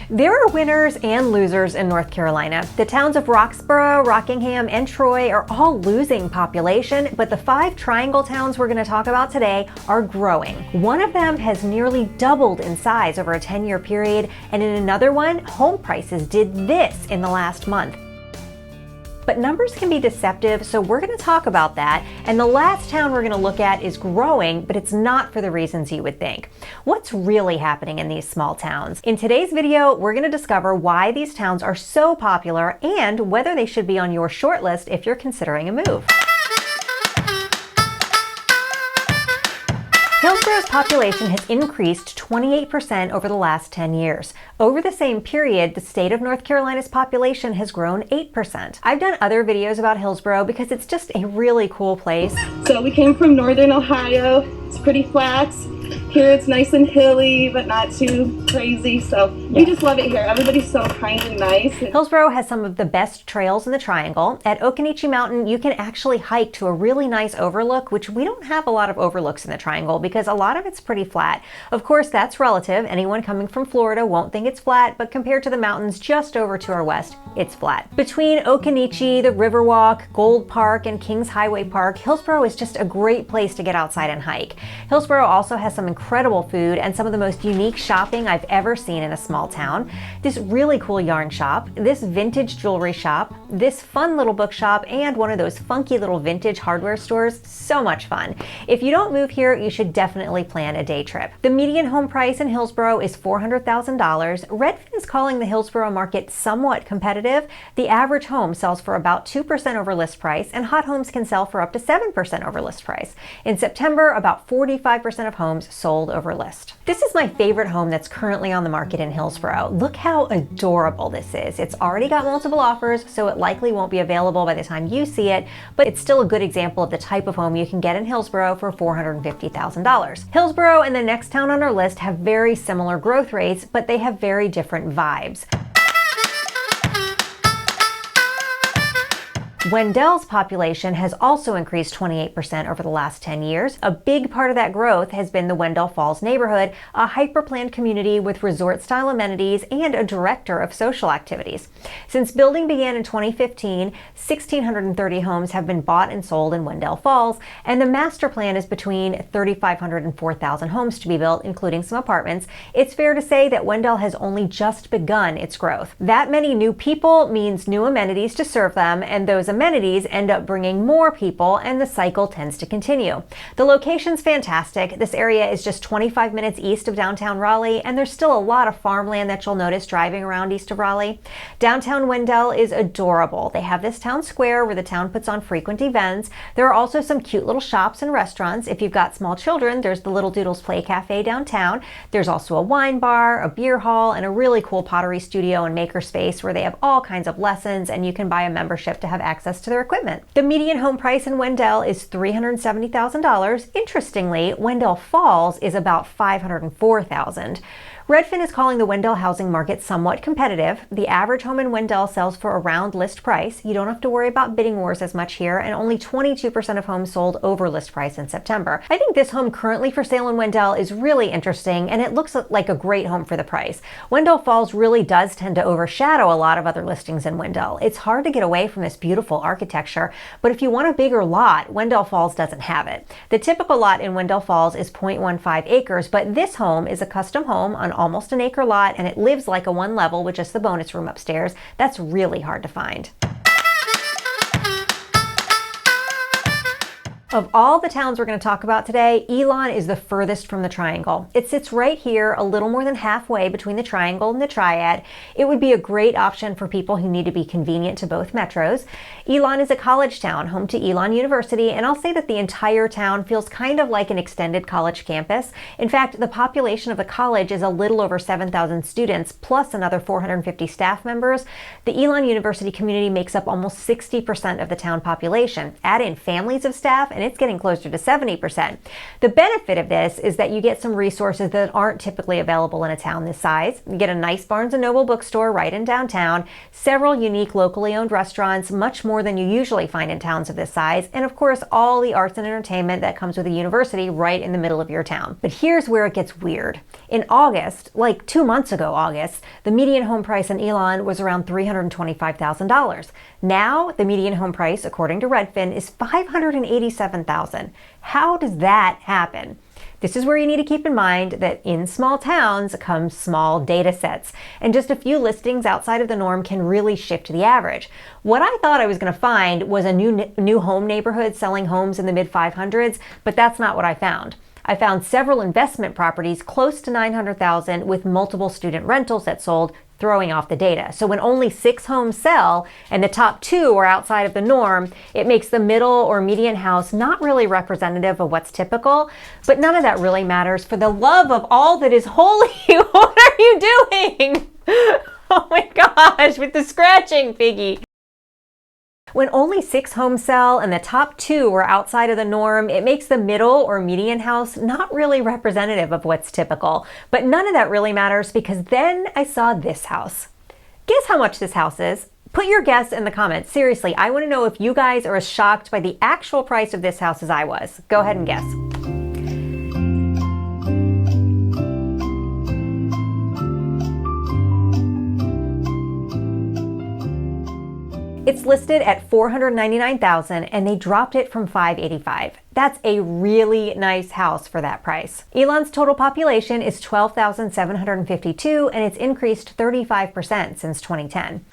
There are winners and losers in North Carolina. The towns of Roxborough, Rockingham, and Troy are all losing population, but the 5 triangle towns we're going to talk about today are growing. One of them has nearly doubled in size over a 10-year period, and in another one, home prices did this in the last month. But numbers can be deceptive, so we're going to talk about that. And the last town we're going to look at is growing, but it's not for the reasons you would think. What's really happening in these small towns? In today's video, we're going to discover why these towns are so popular and whether they should be on your short list if you're considering a move. Hillsboro's population has increased 28% over the last 10 years. Over the same period, the state of North Carolina's population has grown 8%. I've done other videos about Hillsboro because it's just a really cool place. So we came from northern Ohio. It's pretty flat. Here it's nice and hilly, but not too crazy. So we just love it here. Everybody's so kind and nice. Hillsboro has some of the best trails in the Triangle. At Occoneechee Mountain, you can actually hike to a really nice overlook, which we don't have a lot of overlooks in the Triangle because a lot of it's pretty flat. Of course, that's relative. Anyone coming from Florida won't think it's flat, but compared to the mountains just over to our west, it's flat. Between Occoneechee, the Riverwalk, Gold Park, and Kings Highway Park, Hillsboro is just a great place to get outside and hike. Hillsboro also has some incredible food and some of the most unique shopping I've ever seen in a small town. This really cool yarn shop, this vintage jewelry shop, this fun little bookshop, and one of those funky little vintage hardware stores. So much fun. If you don't move here, you should definitely plan a day trip. The median home price in Hillsboro is $400,000. Redfin is calling the Hillsboro market somewhat competitive. The average home sells for about 2% over list price, and hot homes can sell for up to 7% over list price. In September, about 45% of homes sold over list. This is my favorite home that's currently on the market in Hillsboro. Look how adorable this is. It's already got multiple offers, so it likely won't be available by the time you see it, but it's still a good example of the type of home you can get in Hillsboro for $450,000. Hillsboro and the next town on our list have very similar growth rates, but they have very different vibes. Wendell's population has also increased 28% over the last 10 years. A big part of that growth has been the Wendell Falls neighborhood, a hyper-planned community with resort-style amenities and a director of social activities. Since building began in 2015, 1,630 homes have been bought and sold in Wendell Falls, and the master plan is between 3,500 and 4,000 homes to be built, including some apartments. It's fair to say that Wendell has only just begun its growth. That many new people means new amenities to serve them, and those amenities end up bringing more people, and the cycle tends to continue. The location's fantastic. This area is just 25 minutes east of downtown Raleigh, and there's still a lot of farmland that you'll notice driving around east of Raleigh. Downtown Wendell is adorable. They have this town square where the town puts on frequent events. There are also some cute little shops and restaurants. If you've got small children, there's the Little Doodles Play Cafe downtown. There's also a wine bar, a beer hall, and a really cool pottery studio and maker space where they have all kinds of lessons, and you can buy a membership to have access to their equipment. The median home price in Wendell is $370,000. Interestingly, Wendell Falls is about $504,000. Redfin is calling the Wendell housing market somewhat competitive. The average home in Wendell sells for around list price. You don't have to worry about bidding wars as much here, and only 22% of homes sold over list price in September. I think this home currently for sale in Wendell is really interesting, and it looks like a great home for the price. Wendell Falls really does tend to overshadow a lot of other listings in Wendell. It's hard to get away from this beautiful architecture, but if you want a bigger lot, Wendell Falls doesn't have it. The typical lot in Wendell Falls is 0.15 acres, but this home is a custom home on almost an acre lot, and it lives like a one level with just the bonus room upstairs. That's really hard to find. Of all the towns we're going to talk about today, Elon is the furthest from the Triangle. It sits right here, a little more than halfway between the Triangle and the Triad. It would be a great option for people who need to be convenient to both metros. Elon is a college town, home to Elon University, and I'll say that the entire town feels kind of like an extended college campus. In fact, the population of the college is a little over 7,000 students, plus another 450 staff members. The Elon University community makes up almost 60% of the town population. Add in families of staff, and it's getting closer to 70%. The benefit of this is that you get some resources that aren't typically available in a town this size. You get a nice Barnes & Noble bookstore right in downtown, several unique locally owned restaurants, much more than you usually find in towns of this size, and of course all the arts and entertainment that comes with a university right in the middle of your town. But here's where it gets weird. In August, like 2 months ago August, the median home price in Elon was around $325,000. Now, the median home price, according to Redfin, is $587,000. How does that happen? This is where you need to keep in mind that in small towns come small data sets, and just a few listings outside of the norm can really shift the average. What I thought I was going to find was a new home neighborhood selling homes in the mid-500s, but that's not what I found. I found several investment properties close to $900,000 with multiple student rentals that sold, throwing off the data. So when only 6 homes sell and the top 2 are outside of the norm, it makes the middle or median house not really representative of what's typical, but none of that really matters. For the love of all that is holy, what are you doing? Oh my gosh, with the scratching, Piggy. When only 6 homes sell and the top 2 are outside of the norm, it makes the middle or median house not really representative of what's typical. But none of that really matters because then I saw this house. Guess how much this house is? Put your guess in the comments. Seriously, I want to know if you guys are as shocked by the actual price of this house as I was. Go ahead and guess. It's listed at $499,000 and they dropped it from $585,000. That's a really nice house for that price. Elon's total population is 12,752 and it's increased 35% since 2010.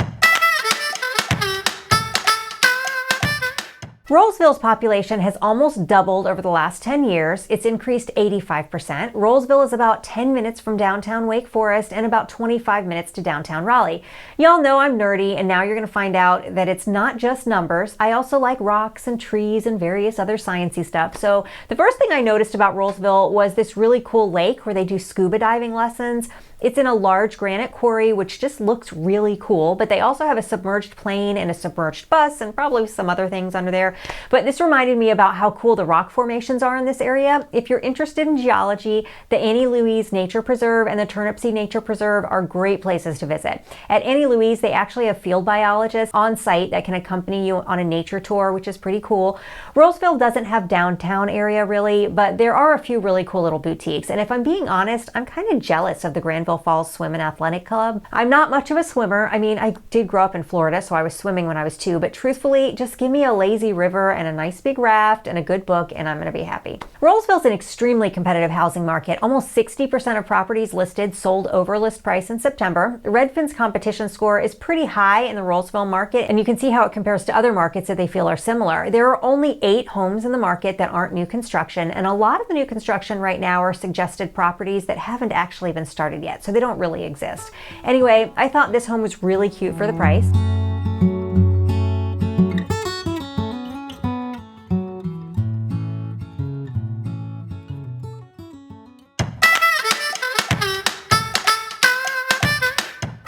Rolesville's population has almost doubled over the last 10 years. It's increased 85%. Rolesville is about 10 minutes from downtown Wake Forest and about 25 minutes to downtown Raleigh. Y'all know I'm nerdy, and now you're going to find out that it's not just numbers. I also like rocks and trees and various other sciencey stuff. So the first thing I noticed about Rolesville was this really cool lake where they do scuba diving lessons. It's in a large granite quarry, which just looks really cool, but they also have a submerged plane and a submerged bus and probably some other things under there. But this reminded me about how cool the rock formations are in this area. If you're interested in geology, the Annie Louise Nature Preserve and the Turnipseed Nature Preserve are great places to visit. At Annie Louise, they actually have field biologists on site that can accompany you on a nature tour, which is pretty cool. Rolesville doesn't have downtown area really, but there are a few really cool little boutiques. And if I'm being honest, I'm kind of jealous of the Granville Falls Swim and Athletic Club. I'm not much of a swimmer. I mean, I did grow up in Florida, so I was swimming when I was 2, but truthfully, just give me a lazy river and a nice big raft and a good book and I'm gonna be happy. Rolesville's an extremely competitive housing market. Almost 60% of properties listed sold over list price in September. Redfin's competition score is pretty high in the Rolesville market, and you can see how it compares to other markets that they feel are similar. There are only 8 homes in the market that aren't new construction, and a lot of the new construction right now are suggested properties that haven't actually been started yet, so they don't really exist. Anyway, I thought this home was really cute for the price.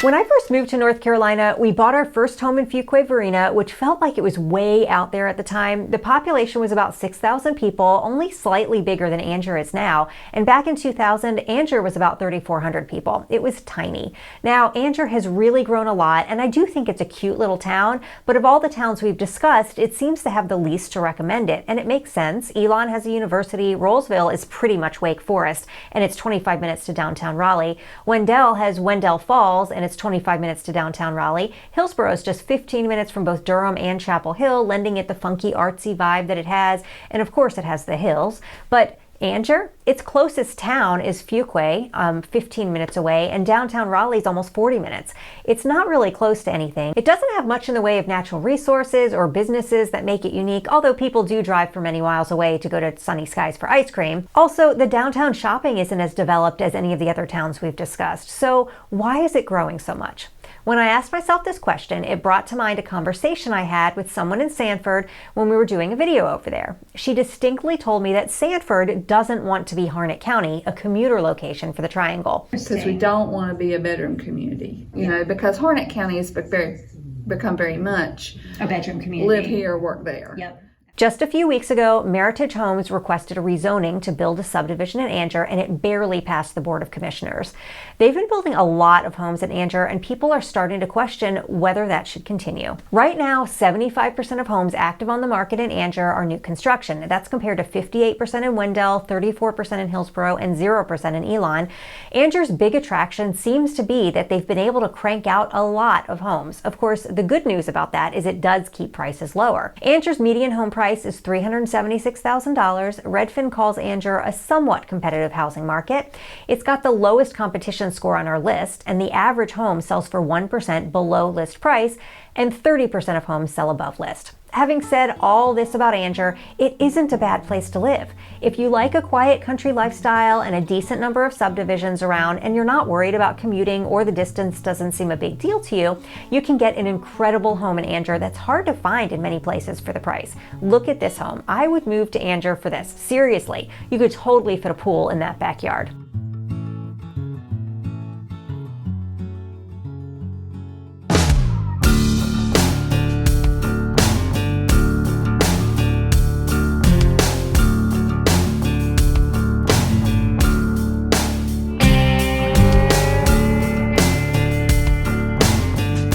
When I first moved to North Carolina, we bought our first home in Fuquay Varina, which felt like it was way out there at the time. The population was about 6,000 people, only slightly bigger than Angier is now. And back in 2000, Angier was about 3,400 people. It was tiny. Now, Angier has really grown a lot, and I do think it's a cute little town, but of all the towns we've discussed, it seems to have the least to recommend it. And it makes sense. Elon has a university. Rolesville is pretty much Wake Forest, and it's 25 minutes to downtown Raleigh. Wendell has Wendell Falls, and it's 25 minutes to downtown Raleigh. Hillsboro is just 15 minutes from both Durham and Chapel Hill, lending it the funky artsy vibe that it has. And of course it has the hills. But Angier, its closest town is Fuquay, 15 minutes away, and downtown Raleigh is almost 40 minutes. It's not really close to anything. It doesn't have much in the way of natural resources or businesses that make it unique, although people do drive for many miles away to go to Sunny Skies for ice cream. Also, the downtown shopping isn't as developed as any of the other towns we've discussed. So why is it growing so much? When I asked myself this question, it brought to mind a conversation I had with someone in Sanford when we were doing a video over there. She distinctly told me that Sanford doesn't want to be Harnett County, a commuter location for the Triangle. Because we don't want to be a bedroom community, you know, because Harnett County has become very much a bedroom community. Live here, work there. Yep. Just a few weeks ago, Meritage Homes requested a rezoning to build a subdivision in Anger, and it barely passed the Board of Commissioners. They've been building a lot of homes in Anger, and people are starting to question whether that should continue. Right now, 75% of homes active on the market in Anger are new construction. That's compared to 58% in Wendell, 34% in Hillsboro, and 0% in Elon. Anger's big attraction seems to be that they've been able to crank out a lot of homes. Of course, the good news about that is it does keep prices lower. Anger's median home price is $376,000. Redfin calls Anger a somewhat competitive housing market. It's got the lowest competition score on our list, and the average home sells for 1% below list price, and 30% of homes sell above list. Having said all this about Anger, it isn't a bad place to live. If you like a quiet country lifestyle and a decent number of subdivisions around, and you're not worried about commuting or the distance doesn't seem a big deal to you, you can get an incredible home in Anger that's hard to find in many places for the price. Look at this home. I would move to Anger for this. Seriously, you could totally fit a pool in that backyard.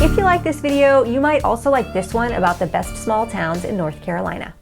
If you like this video, you might also like this one about the best small towns in North Carolina.